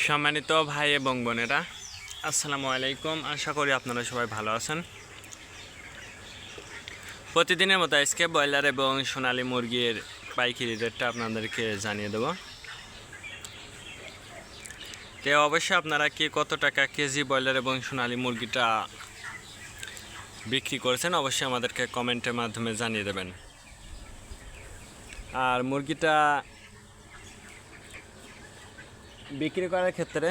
সম্মানিত ভাই এবং বোনেরা, আসসালামু আলাইকুম। আশা করি আপনারা সবাই ভালো আছেন। প্রতিদিনের মতো আজকে ব্রয়লার এবং সোনালী মুরগির পাইকারি রেটটা আপনাদেরকে জানিয়ে দেব। তো অবশ্যই আপনারা কি কত টাকা কেজি ব্রয়লার এবং সোনালী মুরগিটা বিক্রি করেছেন অবশ্যই আমাদেরকে কমেন্টের মাধ্যমে জানিয়ে দেবেন। আর মুরগিটা বিক্রি করার ক্ষেত্রে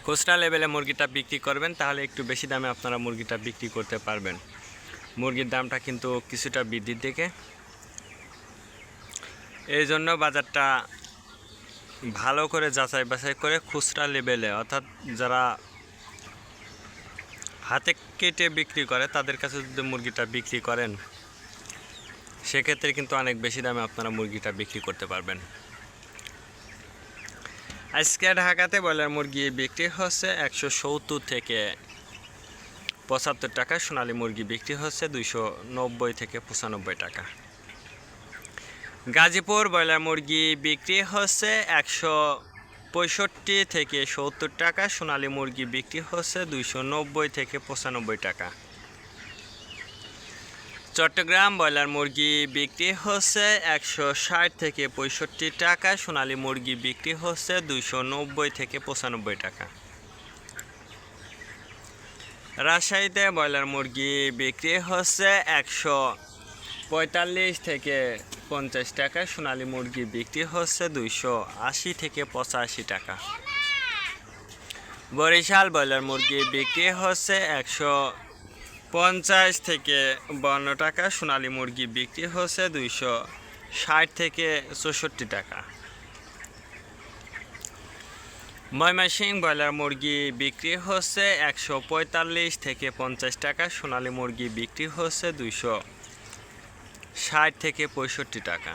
খুচরা লেভেলে মুরগিটা বিক্রি করবেন, তাহলে একটু বেশি দামে আপনারা মুরগিটা বিক্রি করতে পারবেন। মুরগির দামটা কিন্তু কিছুটা বৃদ্ধির দিকে, এই জন্য বাজারটা ভালো করে যাচাই বাছাই করে খুচরা লেভেলে, অর্থাৎ যারা হাতে কেটে বিক্রি করে তাদের কাছে যদি মুরগিটা বিক্রি করেন সেক্ষেত্রে কিন্তু অনেক বেশি দামে আপনারা মুরগিটা বিক্রি করতে পারবেন। আজকে ঢাকাতে ব্রয়লার মুরগি বিক্রি হচ্ছে 170 থেকে 75 টাকা, সোনালী মুরগি বিক্রি হচ্ছে 290 থেকে 95 টাকা। গাজীপুর ব্রয়লার মুরগি বিক্রি হচ্ছে 165 থেকে 70 টাকা, সোনালী মুরগি বিক্রি হচ্ছে 290 থেকে 95 টাকা। চট্টগ্রাম ব্রয়লার মুরগি বিক্রি হচ্ছে 160 থেকে 65 টাকা, সোনালী মুরগি বিক্রি হচ্ছে 290 থেকে 95 টাকা। রাজশাহীতে ব্রয়লার মুরগি বিক্রি হচ্ছে 145 থেকে 50 টাকা, সোনালী মুরগি বিক্রি হচ্ছে 280 থেকে 85 টাকা। বরিশাল ব্রয়লার মুরগি বিক্রি হচ্ছে 150 থেকে 52 টাকা, সোনালী মুরগি বিক্রি হচ্ছে 260 থেকে 64 টাকা। ময়মনসিংহ ব্রয়লার মুরগি বিক্রি হচ্ছে 145 থেকে 50 টাকা, সোনালী মুরগি বিক্রি হচ্ছে 260 থেকে 65 টাকা।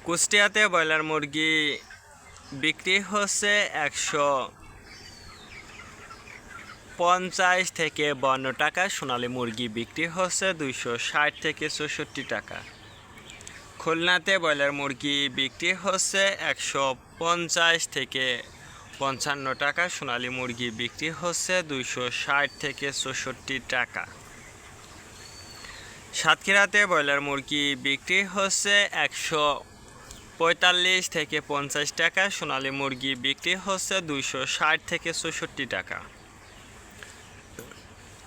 কুষ্টিয়াতে ব্রয়লার মুরগি বিক্রি হচ্ছে 150 থেকে 52 টাকা, সোনালী মুরগি বিক্রি হচ্ছে 260 থেকে 64 টাকা। খুলনাতে ব্রয়লার মুরগি বিক্রি হচ্ছে 150 থেকে 55 টাকা, সোনালী মুরগি বিক্রি হচ্ছে 260 থেকে 64 টাকা। সাতক্ষীরাতে ব্রয়লার মুরগি বিক্রি হচ্ছে 145 থেকে 50 টাকা, সোনালী মুরগি বিক্রি হচ্ছে 260 থেকে 64 টাকা।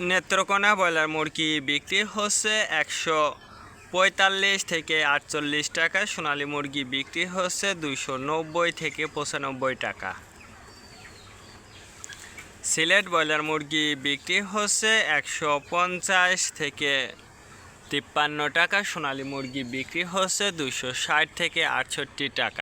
নেত্রকোনা ব্রয়লার মুরগি বিক্রি হচ্ছে 145 থেকে 48 টাকা, সোনালী মুরগি বিক্রি হচ্ছে 290 থেকে 95 টাকা। সিলেট ব্রয়লার মুরগি বিক্রি হচ্ছে 150 থেকে 53 টাকা, সোনালী মুরগি বিক্রি হচ্ছে 260 থেকে 68 টাকা।